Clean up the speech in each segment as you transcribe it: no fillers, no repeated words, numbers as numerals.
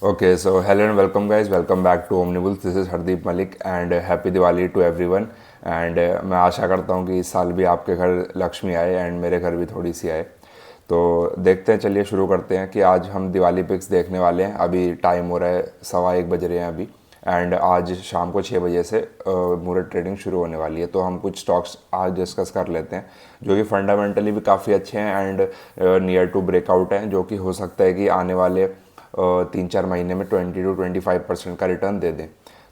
Okay, so hello and welcome guys. Welcome back to Omnibus. This is Hardeep Malik and happy Diwali to everyone. And मैं आशा करता हूँ कि इस साल भी आपके घर लक्ष्मी आए एंड मेरे घर भी थोड़ी सी आए। तो देखते हैं, चलिए शुरू करते हैं कि आज हम दिवाली पिक्स देखने वाले हैं। अभी टाइम हो रहा है 1:15 बज रहे हैं अभी। एंड आज शाम को 6 बजे से मुहूर्त ट्रेडिंग शुरू होने वाली है। तो हम कुछ स्टॉक्स आज डिस्कस कर लेते हैं जो कि फंडामेंटली भी काफ़ी अच्छे हैं एंड नियर टू ब्रेकआउट हैं, जो कि हो सकता है कि आने वाले 3-4 महीने में 20 to 25% का रिटर्न दे दें।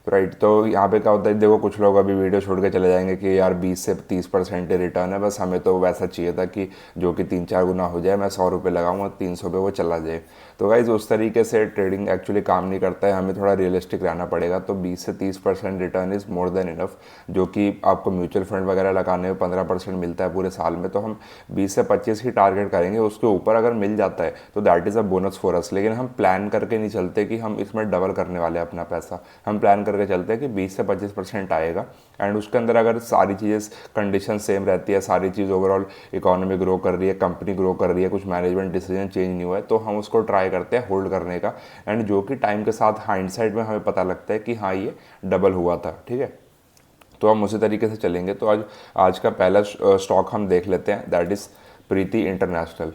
तो राइट, तो यहाँ पे क्या होता है, देखो कुछ लोग अभी वीडियो छोड़ के चले जाएंगे कि यार 20 से 30% रिटर्न है, बस हमें तो वैसा चाहिए था कि जो कि 3-4 गुना हो जाए, मैं 100 रुपये लगाऊंगा 300 पे वो चला जाए। तो गाइज उस तरीके से ट्रेडिंग एक्चुअली काम नहीं करता है, हमें थोड़ा रियलिस्टिक रहना पड़ेगा। तो 20 से 30% return is more than enough, जो कि आपको म्यूचुअल फंड वगैरह लगाने में 15% मिलता है पूरे साल में। तो हम 20 से 25 ही टारगेट करेंगे, उसके ऊपर अगर मिल जाता है तो that is a bonus for us. लेकिन हम प्लान करके नहीं चलते कि हम इसमें डबल करने वाले हैं अपना पैसा। हम प्लान करके चलते हैं कि 20 से 25% आएगा एंड उसके अंदर अगर सारी चीज़ें कंडीशन सेम रहती है, सारी चीज़ ओवरऑल इकोनॉमी ग्रो कर रही है, कंपनी ग्रो कर रही है, कुछ मैनेजमेंट डिसीजन चेंज नहीं हुआ है, तो हम उसको ट्राई करते हैं होल्ड करने का। एंड जो कि टाइम के साथ हाइंडसाइड में हमें पता लगता है कि हाँ ये डबल हुआ था। ठीक है, तो हम उसी तरीके से चलेंगे। तो आज आज का पहला स्टॉक हम देख लेते हैं, दैट इज़ प्रीति इंटरनेशनल।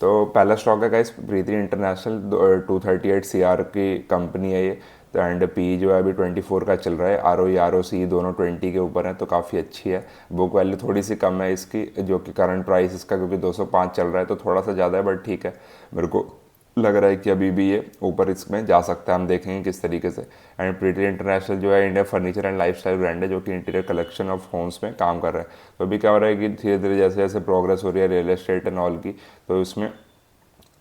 तो पहला स्टॉक है गाइस प्रीति इंटरनेशनल। 238 CR की कंपनी है ये। तो एंड पी जो है अभी 24 का चल रहा है। ROE ROC दोनों 20 के ऊपर हैं, तो काफ़ी अच्छी है। बुक वैल्यू थोड़ी सी कम है इसकी, जो कि करंट प्राइस इसका क्योंकि 205 चल रहा है तो थोड़ा सा ज़्यादा है, बट ठीक है। मेरे को लग रहा है कि अभी भी ये ऊपर इसमें जा सकता है, हम देखेंगे किस तरीके से। एंड प्रीति इंटरनेशनल जो है India furniture and lifestyle brand है, जो कि इंटीरियर कलेक्शन ऑफ होम्स में काम कर रहा है। तो अभी क्या हो रहा है कि धीरे धीरे जैसे जैसे प्रोग्रेस हो रही है रियल एस्टेट एंड ऑल की, तो इसमें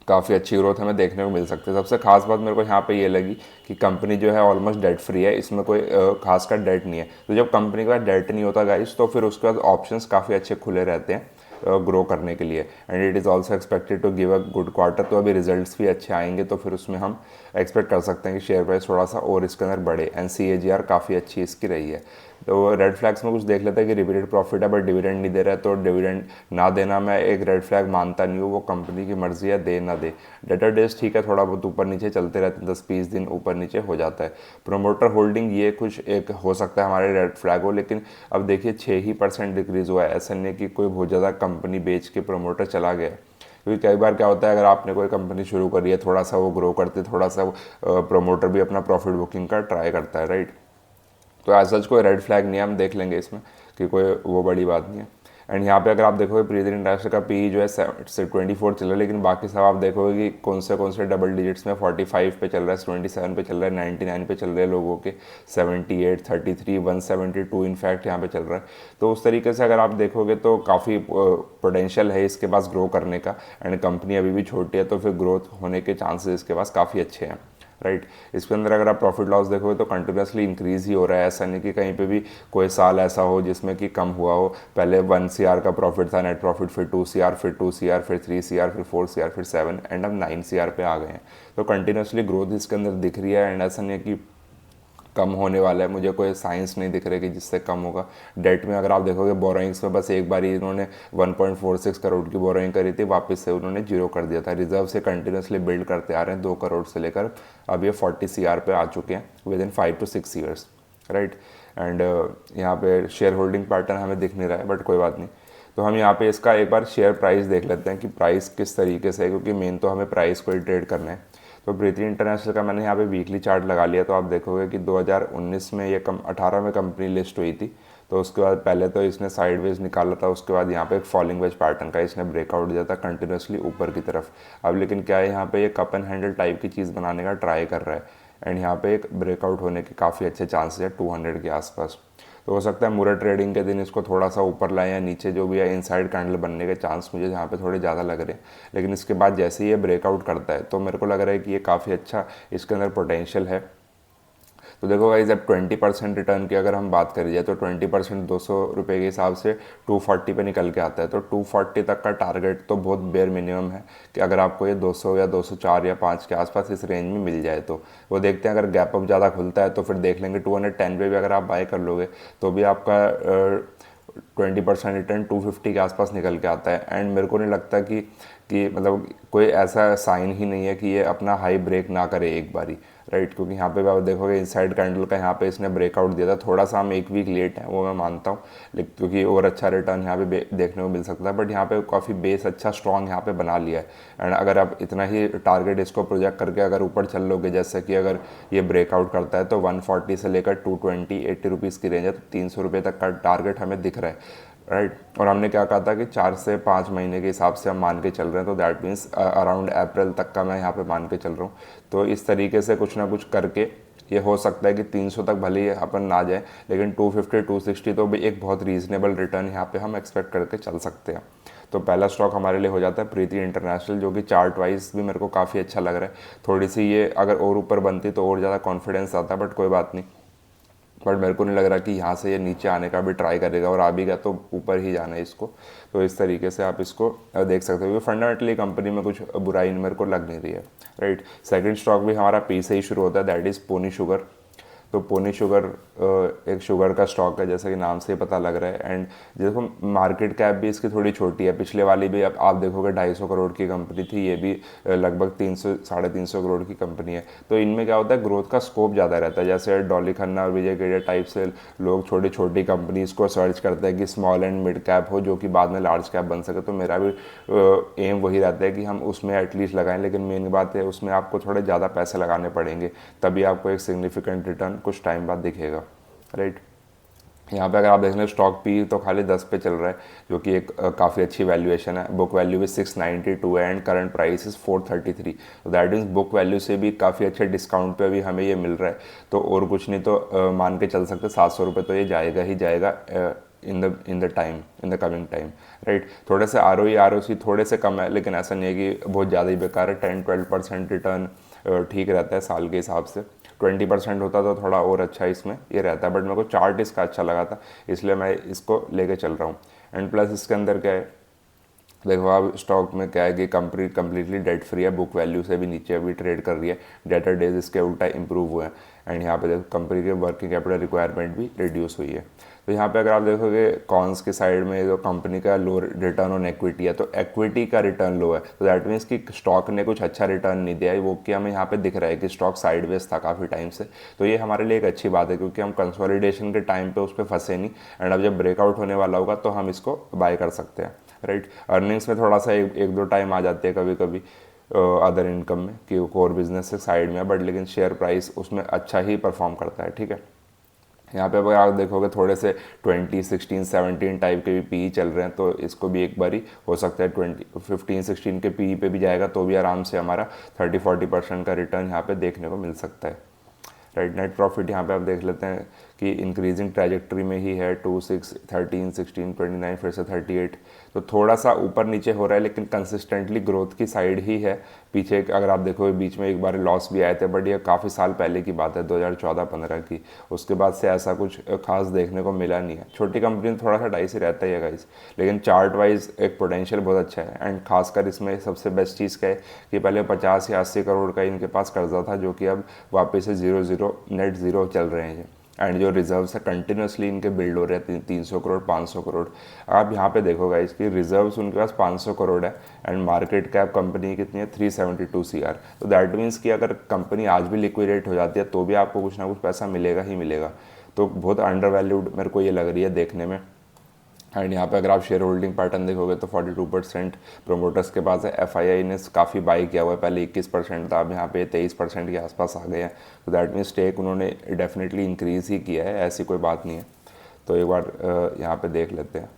काफ़ी अच्छी ग्रोथ हमें देखने को मिल सकती है। सबसे खास बात मेरे को यहाँ पे ये लगी कि कंपनी जो है ऑलमोस्ट डेट फ्री है, इसमें कोई खास का डेट नहीं है। तो जब कंपनी का डेट नहीं होता गाइस, तो फिर उसके बाद ऑप्शंस काफ़ी अच्छे खुले रहते हैं ग्रो करने के लिए। And it is also expected to give a good quarter. तो अभी रिजल्ट्स भी अच्छे आएंगे, तो फिर उसमें हम एक्सपेक्ट कर सकते हैं कि शेयर प्राइस थोड़ा सा और इसके अंदर बढ़े। एंड CAGR काफ़ी अच्छी इसकी रही है। तो रेड फ्लैग्स में कुछ देख लेते हैं कि रिपीटेड प्रॉफिट है बट डिविडेंड नहीं दे रहा है। तो डिविडेंड ना देना मैं एक रेड फ्लैग मानता नहीं हूँ, वो कंपनी की मर्जी है, दे ना दे। डेटर डेज ठीक है, थोड़ा बहुत ऊपर नीचे चलते रहते हैं, 10-20 दिन ऊपर नीचे हो जाता है। प्रोमोटर होल्डिंग ये कुछ एक हो सकता है हमारे रेड फ्लैग हो, लेकिन अब देखिए 6% डिक्रीज़ हुआ है। ऐसा नहीं कि कोई बहुत ज़्यादा कंपनी बेच के प्रोमोटर चला गया। क्योंकि कई बार क्या होता है, अगर आपने कोई कंपनी शुरू करी है, थोड़ा सा वो ग्रो करती है, थोड़ा सा प्रोमोटर भी अपना प्रॉफिट बुकिंग का ट्राई करता है, राइट। तो एज सच कोई रेड फ्लैग नहीं है, हम देख लेंगे इसमें कि कोई वो बड़ी बात नहीं है। एंड यहाँ पे अगर आप देखोगे प्रीति इंटरनेशनल का पी जो है 24 चल रहा है, लेकिन बाकी सब आप देखोगे कि कौन से डबल डिजिट्स में 45 पे चल रहा है, 27 पे चल रहा है, 99 पे चल रहे हैं लोगों के, 78, 33, 172 इनफैक्ट यहाँ पे चल रहा है। तो उस तरीके से अगर आप देखोगे तो काफ़ी पोटेंशियल है इसके पास ग्रो करने का। एंड कंपनी अभी भी छोटी है, तो फिर ग्रोथ होने के चांसेस इसके पास काफ़ी अच्छे हैं, राइट। इसके अंदर अगर आप प्रॉफिट लॉस देखोगे तो कंटिन्यूसली इंक्रीज ही हो रहा है। ऐसा नहीं कि कहीं पे भी कोई साल ऐसा हो जिसमें कि कम हुआ हो। पहले 1 CR का प्रॉफिट था नेट प्रॉफिट, फिर 2 CR, फिर 2 CR, फिर 3 CR, फिर 4 CR, फिर 7 एंड अब 9 CR पे आ गए हैं। तो कंटिन्यूसली ग्रोथ इसके अंदर दिख रही है। एंड ऐसा नहीं है कि कम होने वाला है, मुझे कोई साइंस नहीं दिख रहा कि जिससे कम होगा। डेट में अगर आप देखोगे बोरोइंग्स में बस एक बार ही इन्होंने 1.46 करोड़ की बोरोइंग करी थी, वापस से उन्होंने जीरो कर दिया था। रिजर्व से कंटिन्यूसली बिल्ड करते आ रहे हैं 2 करोड़ से लेकर अब ये 40 CR पे आ चुके हैं with in 5 to 6 years, right. And यहाँ पे शेयर होल्डिंग पैटर्न हमें दिख नहीं रहा है, बट कोई बात नहीं। तो हम यहाँ पे इसका एक बार शेयर प्राइस देख लेते हैं कि प्राइस किस तरीके से है, क्योंकि मेन तो हमें प्राइस को ही ट्रेड करना है। तो प्रीति इंटरनेशनल का मैंने यहाँ पे वीकली चार्ट लगा लिया, तो आप देखोगे कि 2019 में ये 18 में कंपनी लिस्ट हुई थी। तो उसके बाद पहले तो इसने साइडवेज निकाला था, उसके बाद यहाँ पे एक फॉलिंग वेज पैटर्न का इसने ब्रेकआउट दिया था कंटिन्यूसली ऊपर की तरफ। अब लेकिन क्या है, यहाँ पे ये कप एंड हैंडल टाइप की चीज़ बनाने का ट्राई कर रहा है। एंड यहाँ पे एक ब्रेकआउट होने के काफ़ी अच्छे चांसेस है 200 के आसपास। तो हो सकता है मुहूर्त ट्रेडिंग के दिन इसको थोड़ा सा ऊपर लाएं या नीचे, जो भी है इनसाइड कैंडल बनने के चांस मुझे यहाँ पे थोड़े ज़्यादा लग रहे हैं। लेकिन इसके बाद जैसे ही ये ब्रेकआउट करता है तो मेरे को लग रहा है कि ये काफ़ी अच्छा इसके अंदर पोटेंशियल है। तो देखो गाइज, अब 20% रिटर्न की अगर हम बात करी जाए तो 20% 200 रुपये के हिसाब से 240 पे निकल के आता है। तो 240 तक का टारगेट तो बहुत बेयर मिनिमम है कि अगर आपको ये 200 या 204 या 5 के आसपास इस रेंज में मिल जाए तो वो देखते हैं। अगर गैप अप ज़्यादा खुलता है तो फिर देख लेंगे 210 पे भी अगर आप बाय कर लोगे तो भी आपका 20% रिटर्न 250 के आसपास निकल के आता है। एंड मेरे को नहीं लगता कि कि मतलब कोई ऐसा साइन ही नहीं है कि ये अपना हाई ब्रेक ना करे एक बारी, राइट। क्योंकि यहाँ पे भी आप देखोगे इनसाइड कैंडल का यहाँ पे इसने ब्रेकआउट दिया था, थोड़ा सा हम एक वीक लेट हैं वो मैं मानता हूँ, लेकिन क्योंकि और अच्छा रिटर्न यहाँ पे देखने को मिल सकता है, बट यहाँ पे काफ़ी बेस अच्छा स्ट्रॉन्ग यहाँ पे बना लिया है। एंड अगर आप इतना ही टारगेट इसको प्रोजेक्ट करके अगर ऊपर चल लोगे, जैसे कि अगर ये ब्रेकआउट करता है तो 140 से लेकर 220 80 रुपीज़ की रेंज है, तो 300 रुपये तक का टारगेट हमें दिख रहा है, राइट। और हमने क्या कहा था कि 4 से 5 महीने के हिसाब से हम मान के चल रहे हैं, तो दैट मीन्स अराउंड अप्रैल तक का मैं यहाँ पे मान के चल रहा हूँ। तो इस तरीके से कुछ ना कुछ करके ये हो सकता है कि 300 तक भले ही अपन ना जाए, लेकिन 250 260 तो भी एक बहुत रीजनेबल रिटर्न यहाँ पे हम एक्सपेक्ट करके चल सकते हैं। तो पहला स्टॉक हमारे लिए हो जाता है प्रीति इंटरनेशनल, जो कि चार्ट वाइज भी मेरे को काफ़ी अच्छा लग रहा है। थोड़ी सी ये अगर और ऊपर बनती तो और ज़्यादा कॉन्फिडेंस आता, बट कोई बात नहीं। बट मेरे को नहीं लग रहा कि यहाँ से ये नीचे आने का भी ट्राई करेगा, और आ भी गया तो ऊपर ही जाना है इसको। तो इस तरीके से आप इसको देख सकते हो, क्योंकि फंडामेंटली कंपनी में कुछ बुराई मेरे को लग नहीं रही है, राइट। सेकंड स्टॉक भी हमारा पी से ही शुरू होता है, दैट इज़ पोनी शुगर। तो पोनी शुगर एक शुगर का स्टॉक है, जैसे कि नाम से ही पता लग रहा है। एंड देखो मार्केट कैप भी इसकी थोड़ी छोटी है, पिछले वाली भी अब आप देखोगे 250 करोड़ की कंपनी थी, ये भी लगभग 300 350 करोड़ की कंपनी है। तो इनमें क्या होता है, ग्रोथ का स्कोप ज़्यादा रहता है। जैसे डॉली खन्ना और विजय केडिया टाइप से लोग छोटी छोटी कंपनीज को सर्च करते हैं कि स्मॉल एंड मिड कैप हो, जो कि बाद में लार्ज कैप बन सके। तो मेरा भी एम वही रहता है कि हम उसमें एटलीस्ट लगाएं, लेकिन मेन बात है उसमें आपको थोड़े ज़्यादा पैसे लगाने पड़ेंगे, तभी आपको एक सिग्निफिकेंट रिटर्न कुछ टाइम बाद दिखेगा, राइट। यहाँ पे अगर आप देख लें स्टॉक पी तो खाली 10 पे चल रहा है, जो कि एक काफ़ी अच्छी वैल्यूएशन है। बुक वैल्यू भी 692 है एंड करंट प्राइस इज 433। तो दैट मीन्स बुक वैल्यू से भी काफ़ी अच्छे डिस्काउंट पे भी हमें ये मिल रहा है। तो और कुछ नहीं तो मान के चल सकते 700 रुपये तो ये जाएगा ही जाएगा in the coming time, right. थोड़े से ROE थोड़े से कम है, लेकिन ऐसा नहीं है कि बहुत ज़्यादा ही बेकार है। 10-12% रिटर्न ठीक रहता है साल के हिसाब से। 20% होता तो थोड़ा और अच्छा इसमें ये रहता है, बट मेरे को चार्ट इसका अच्छा लगा था, इसलिए मैं इसको लेके चल रहा हूँ। एंड प्लस इसके अंदर क्या है, देखो आप स्टॉक में क्या है कि कंपनी कम्प्लीटली डेट फ्री है, बुक वैल्यू से भी नीचे अभी ट्रेड कर रही है, डेटर डेज इसके उल्टा इंप्रूव हुए हैं। एंड यहाँ पे देखो कंपनी के वर्किंग कैपिटल रिक्वायरमेंट भी रिड्यूस हुई है। तो यहाँ पे अगर आप देखोगे कॉन्स के साइड में जो कंपनी का लो रिटर्न ऑन इक्विटी है, तो इक्विटी का रिटर्न लो है, तो दैट मीन्स कि स्टॉक ने कुछ अच्छा रिटर्न नहीं दिया है, वो कि हमें यहाँ पे दिख रहा है कि स्टॉक साइडवेज था काफ़ी टाइम से। तो ये हमारे लिए एक अच्छी बात है, क्योंकि हम कंसोलिडेशन के टाइम पे उस पर फंसे नहीं, एंड अब जब ब्रेकआउट होने वाला होगा तो हम इसको बाय कर सकते हैं, राइट। अर्निंग्स में थोड़ा सा एक दो टाइम आ जाते हैं कभी कभी अदर इनकम में, कि कोर बिजनेस से साइड में है, बट लेकिन शेयर प्राइस उसमें अच्छा ही परफॉर्म करता है, ठीक है। यहाँ पे अगर आप देखोगे थोड़े से 20 16 17 टाइप के भी पी चल रहे हैं, तो इसको भी एक बारी हो सकता है 20 15 16 के पी पे भी जाएगा, तो भी आराम से हमारा 30-40% का रिटर्न यहाँ पे देखने को मिल सकता है, राइट। नेट प्रॉफिट यहाँ पे आप देख लेते हैं कि इंक्रीजिंग ट्रैजेक्टरी में ही है, 26 13 16 29 फिर से 38। तो थोड़ा सा ऊपर नीचे हो रहा है, लेकिन कंसिस्टेंटली ग्रोथ की साइड ही है। पीछे अगर आप देखो बीच में एक बार लॉस भी आए थे, बट ये काफ़ी साल पहले की बात है, 2014-15 की। उसके बाद से ऐसा कुछ खास देखने को मिला नहीं है। छोटी कंपनी में थोड़ा सा डाइस ही रहता ही है गाइस, लेकिन चार्ट वाइज एक पोटेंशियल बहुत अच्छा है। एंड खासकर इसमें सबसे बेस्ट चीज़ क्या है कि पहले 50 या 80 करोड़ का इनके पास कर्जा था, जो कि अब वापस से 0 नेट ज़ीरो चल रहे हैं। एंड जो रिजर्व्स है कंटिन्यूसली इनके बिल्ड हो रहे हैं, 300 करोड़ 500 करोड़। आप यहाँ पे देखोगे इसकी रिजर्व्स उनके पास 500 करोड़ है, एंड मार्केट कैप कंपनी की कितनी है 372 CR। तो दैट मीन्स कि अगर कंपनी आज भी लिक्विडेट हो जाती है तो भी आपको कुछ ना कुछ पैसा मिलेगा ही मिलेगा। तो बहुत अंडर वैल्यूड मेरे को ये लग रही है देखने में। एंड यहाँ पे अगर आप शेयर होल्डिंग पैटर्न देखोगे तो 42% प्रोमोटर्स के पास है। FII ने काफ़ी बाई किया हुआ है, पहले 21% था, अब यहाँ पे 23% के आसपास आ गए हैं। तो दैट मीन्स स्टेक उन्होंने डेफिनेटली इंक्रीज़ ही किया है, ऐसी कोई बात नहीं है। तो एक बार यहाँ पे देख लेते हैं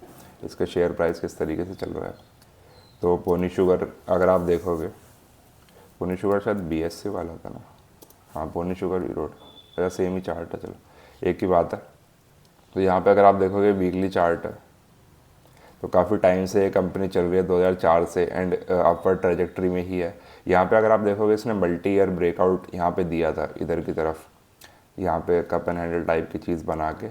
इसका शेयर प्राइस किस तरीके से चल रहा है। तो पोनी शुगर अगर आप देखोगे, पोनी शुगर शायद BSC वाला था ना, हाँ पोनी शुगर भी रोड सेम ही चार्ट है, चलो एक ही बात है। तो यहाँ पे अगर आप देखोगे वीकली चार्ट है, तो काफ़ी टाइम से ये कंपनी चल रही है 2004 से, एंड अपवर्ड ट्रेजेक्टरी में ही है। यहाँ पे अगर आप देखोगे इसने मल्टी ईयर ब्रेकआउट यहाँ पे दिया था इधर की तरफ, यहाँ पे कप एंड हैंडल टाइप की चीज़ बना के,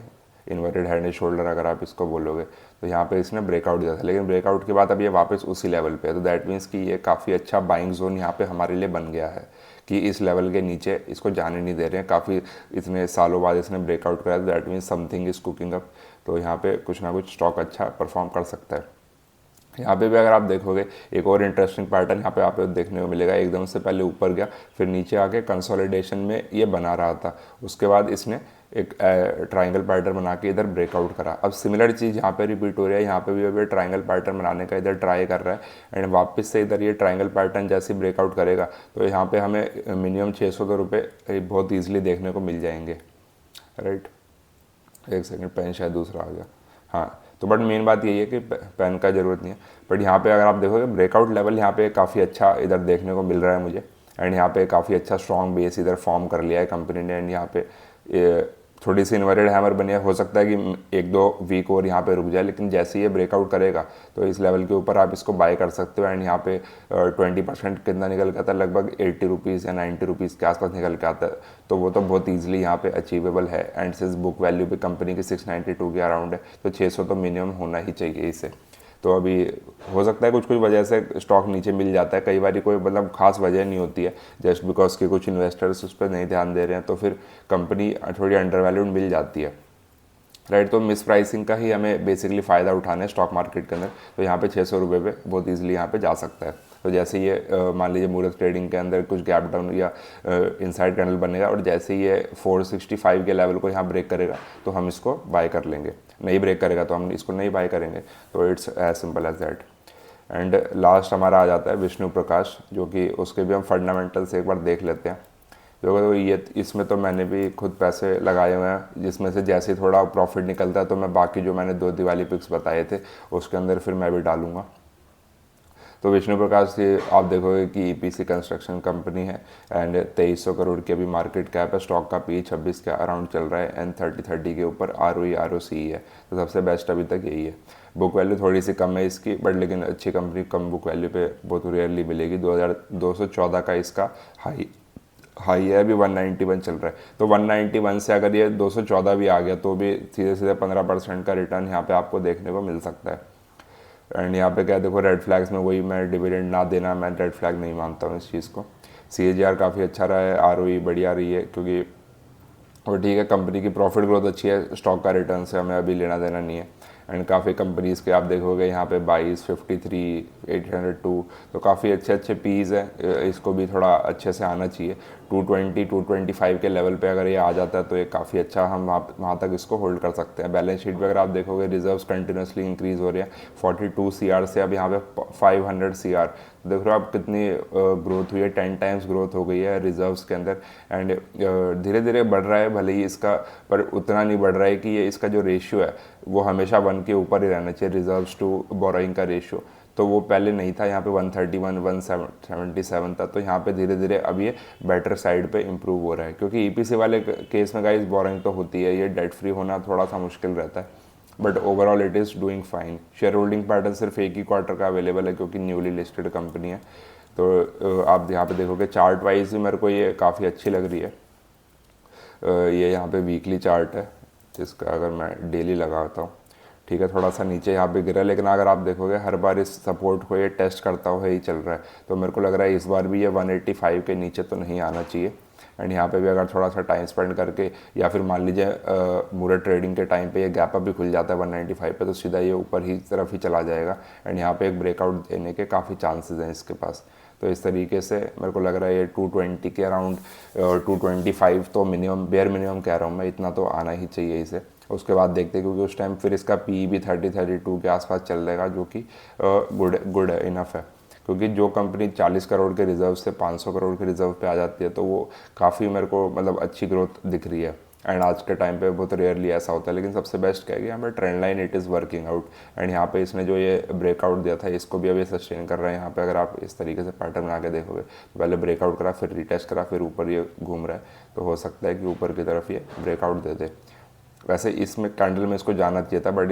इन्वर्टेड हेड एंड शोल्डर अगर आप इसको बोलोगे, तो यहाँ पे इसने ब्रेकआउट दिया था। लेकिन ब्रेकआउट के बाद अब ये वापस उसी लेवल पे है, तो दैट मीन्स कि ये काफ़ी अच्छा बाइंग जोन यहाँ पे हमारे लिए बन गया है, कि इस लेवल के नीचे इसको जाने नहीं दे रहे हैं। काफ़ी इतने सालों बाद इसने ब्रेकआउट कराया, तो that means something is cooking up. तो यहाँ पे कुछ ना कुछ स्टॉक अच्छा परफॉर्म कर सकता है। यहाँ पे भी अगर आप देखोगे एक और इंटरेस्टिंग पैटर्न यहाँ पे आपको देखने को मिलेगा। एकदम से पहले ऊपर गया, फिर नीचे आके कंसोलिडेशन में ये बना रहा था, उसके बाद इसने एक ट्रायंगल पैटर्न बना के इधर ब्रेकआउट करा। अब सिमिलर चीज़ यहाँ पे रिपीट हो रही है, यहाँ पे भी अभी ट्रायंगल पैटर्न बनाने का इधर ट्राई कर रहा है एंड वापस से इधर ये ट्रायंगल पैटर्न जैसे ब्रेकआउट करेगा तो यहाँ पे हमें मिनिमम 600 रुपये बहुत ईजिली देखने को मिल जाएंगे, राइट। एक सेकंड, पेन शायद दूसरा आ गया, हाँ। तो बट मेन बात यही है कि पेन का ज़रूरत नहीं है, बट यहाँ पे अगर आप देखोगे ब्रेकआउट लेवल यहाँ पे काफ़ी अच्छा इधर देखने को मिल रहा है मुझे एंड यहाँ पे काफ़ी अच्छा स्ट्रॉन्ग बेस इधर फॉर्म कर लिया है कंपनी ने एंड यहाँ पे थोड़ी सी इन्वर्टेड हैमर बनी है। हो सकता है कि एक दो वीक और यहाँ पे रुक जाए, लेकिन जैसे ही ये ब्रेकआउट करेगा तो इस लेवल के ऊपर आप इसको बाय कर सकते हो एंड यहाँ पे 20% कितना निकल के आता है, लगभग 80 रुपीज़ या 90 रुपीज़ के आसपास निकल के आता है। तो वो तो बहुत ईजिली यहाँ पे अचीवेबल है एंड सिंस बुक वैल्यू भी कंपनी की 692 के अराउंड है, तो 600 तो मिनिमम होना ही चाहिए इसे। तो अभी हो सकता है कुछ कुछ वजह से स्टॉक नीचे मिल जाता है, कई बार कोई मतलब खास वजह नहीं होती है, जस्ट बिकॉज के कुछ इन्वेस्टर्स उस पर नहीं ध्यान दे रहे हैं तो फिर कंपनी थोड़ी अंडर वैल्यूड मिल जाती है, राइट। तो मिस प्राइसिंग का ही हमें बेसिकली फ़ायदा उठाना है स्टॉक मार्केट के अंदर। तो यहाँ पे 600 रुपये पे बहुत ईजिली यहाँ पे जा सकता है। तो जैसे ये मान लीजिए मुहूर्त ट्रेडिंग के अंदर कुछ गैप डाउन या इनसाइड कैंडल बनेगा और जैसे ये 465 के लेवल को यहाँ ब्रेक करेगा तो हम इसको बाय कर लेंगे, नहीं ब्रेक करेगा तो हम इसको नहीं बाय करेंगे। तो it's as simple as that. And last हमारा आ जाता है विष्णु प्रकाश, जो कि उसके भी हम फंडामेंटल्स एक बार देख लेते हैं। जो ये इसमें तो मैंने भी खुद पैसे लगाए हुए हैं, जिसमें से जैसे थोड़ा प्रॉफिट निकलता है तो मैं बाकी जो मैंने 2 दिवाली पिक्स बताए थे उसके अंदर फिर मैं भी डालूंगा। तो विष्णु प्रकाश ये आप देखोगे कि ईपीसी कंस्ट्रक्शन कंपनी है एंड 2300 करोड़ की अभी मार्केट कैप है, स्टॉक का पी 26 के अराउंड चल रहा है एंड 30 के ऊपर ROE ROCE है। तो सबसे बेस्ट अभी तक यही है। बुक वैल्यू थोड़ी सी कम है इसकी, बट लेकिन अच्छी कंपनी कम बुक वैल्यू पे बहुत रेयरली मिलेगी। 2214 का इसका हाई है, अभी 191 चल रहा है। तो 191 से अगर ये 214 भी आ गया तो भी सीधे सीधे 15% का रिटर्न यहाँ पे आपको देखने को मिल सकता है। एंड यहाँ पे क्या देखो रेड फ्लैग्स में वही, मैं डिविडेंड ना देना, मैं रेड फ्लैग नहीं मानता हूँ इस चीज़ को। CAGR काफ़ी अच्छा रहा है, ROE बढ़िया रही है, क्योंकि और ठीक है कंपनी की प्रॉफिट ग्रोथ अच्छी है, स्टॉक का रिटर्न से हमें अभी लेना देना नहीं है। एंड काफ़ी कंपनीज़ के आप देखोगे यहाँ पे 22, 53, 802, तो काफ़ी अच्छे अच्छे पीज़ हैं, इसको भी थोड़ा अच्छे से आना चाहिए। 220, 225 के लेवल पे अगर ये आ जाता है तो ये काफ़ी अच्छा, हम वहाँ तक इसको होल्ड कर सकते हैं। बैलेंस शीट पे अगर आप देखोगे रिजर्व्स कंटिन्यूसली इंक्रीज़ हो रहे हैं, 42 CR से अब यहाँ पे 500 CR। देख रहे हो आप कितनी ग्रोथ हुई है, 10 टाइम्स ग्रोथ हो गई है रिजर्व्स के अंदर। एंड धीरे धीरे बढ़ रहा है भले ही इसका, पर उतना नहीं बढ़ रहा है कि ये इसका जो रेशियो है वो हमेशा 1 के ऊपर ही रहना चाहिए, रिजर्व्स टू बोरोइंग का रेशियो। तो वो पहले नहीं था, यहाँ पे 131, 177 था। तो यहाँ पे धीरे धीरे अब ये बेटर साइड पे इम्प्रूव हो रहा है, क्योंकि ईपीसी वाले केस में गाइस बोरोइंग तो होती है, ये डेट फ्री होना थोड़ा सा मुश्किल रहता है, but overall it is doing fine. Share holding pattern सिर्फ एक ही क्वार्टर का अवेलेबल है, क्योंकि न्यूली लिस्टेड कंपनी है। तो आप यहाँ पे देखोगे चार्ट वाइज भी मेरे को ये काफ़ी अच्छी लग रही है। ये यहाँ पे वीकली चार्ट है, जिसका अगर मैं डेली लगाता हूँ, ठीक है, थोड़ा सा नीचे यहाँ पे गिरा, लेकिन अगर आप देखोगे हर बार इस सपोर्ट को ये टेस्ट करता हुआ ही चल रहा है। तो मेरे को लग रहा है इस बार भी ये 185 के नीचे तो नहीं आना चाहिए। एंड यहाँ पे भी अगर थोड़ा सा टाइम स्पेंड करके, या फिर मान लीजिए मुहूर्त ट्रेडिंग के टाइम पे ये गैप अप भी खुल जाता है 195 पे, तो सीधा ये ऊपर ही तरफ ही चला जाएगा एंड यहाँ पे एक ब्रेकआउट देने के काफ़ी चांसेस हैं इसके पास। तो इस तरीके से मेरे को लग रहा है ये 220 के अराउंड, 225 तो मिनिमम, बेयर मिनिमम कह रहा हूँ मैं, इतना तो आना ही चाहिए इसे। उसके बाद देखते हैं, क्योंकि उस टाइम फिर इसका पी भी 30-32 के आसपास चल रहेगा, जो कि गुड है, इनफ है। क्योंकि जो कंपनी 40 करोड़ के रिजर्व से 500 करोड़ के रिजर्व पे आ जाती है तो वो काफ़ी मेरे को मतलब अच्छी ग्रोथ दिख रही है। एंड आज के टाइम पे बहुत रेयरली ऐसा होता है, लेकिन सबसे बेस्ट क्या है कि यहाँ पे trend line it is working out. And यहाँ पे इसने जो ये ब्रेकआउट दिया था इसको भी अभी सस्टेन कर रहा है। यहाँ पे अगर आप इस तरीके से पैटर्न बना के देखोगे तो पहले ब्रेकआउट करा, फिर रिटेस्ट करा, फिर ऊपर ये घूम रहा है, तो हो सकता है कि ऊपर की तरफ ये ब्रेकआउट दे दे। वैसे इसमें कैंडल में इसको जाना चाहिए था, बट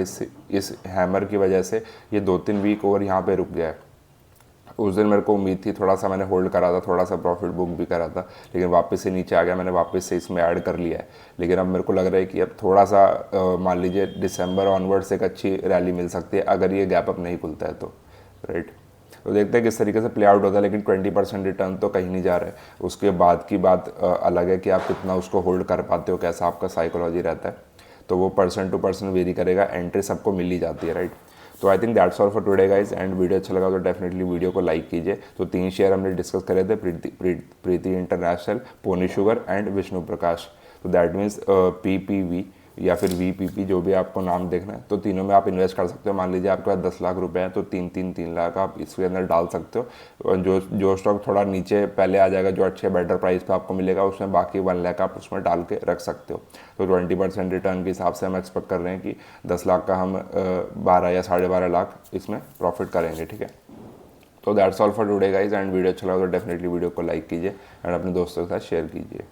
इस हैमर की वजह से ये 2-3 वीक और यहाँ पे रुक गया है। उस दिन मेरे को उम्मीद थी, थोड़ा सा मैंने होल्ड करा था, थोड़ा सा प्रॉफिट बुक भी करा था, लेकिन वापस से नीचे आ गया, मैंने वापस से इसमें ऐड कर लिया है। लेकिन अब मेरे को लग रहा है कि अब थोड़ा सा मान लीजिए दिसंबर ऑनवर्ड्स एक अच्छी रैली मिल सकती है, अगर ये गैप अप नहीं खुलता है तो, राइट। तो देखते हैं किस तरीके से प्ले आउट होता है, लेकिन 20% रिटर्न तो कहीं नहीं जा रहा है। उसके बाद की बात अलग है कि आप कितना उसको होल्ड कर पाते हो, कैसा आपका साइकोलॉजी रहता है, तो वो पर्सन टू पर्सन वेरी करेगा। एंट्री सबको मिल ही जाती है, राइट। तो I think that's all for today guys, and video अच्छा लगा तो डेफिनेटली वीडियो को लाइक कीजिए। तो 3 शेयर हमने डिस्कस करे थे, Preeti international, Ponni sugar and Vishnu Prakash. तो दैट मीन्स PPV या फिर VPP, जो भी आपको नाम देखना है, तो तीनों में आप इन्वेस्ट कर सकते हो। मान लीजिए आपके पास 10 लाख रुपए हैं तो 3 लाख आप इसके अंदर डाल सकते हो। और जो स्टॉक थोड़ा नीचे पहले आ जाएगा, जो अच्छे बेटर प्राइस पे आपको मिलेगा, उसमें बाकी 1 लाख आप उसमें डाल के रख सकते हो। तो 20% रिटर्न के हिसाब से हम एक्सपेक्ट कर रहे हैं कि 10 लाख का हम 12 या 12.5 लाख इसमें प्रॉफिट करेंगे, ठीक है। तो that's all for today guys, and video अच्छा लगा तो डेफिनेटली वीडियो को लाइक कीजिए एंड अपने दोस्तों के साथ शेयर कीजिए।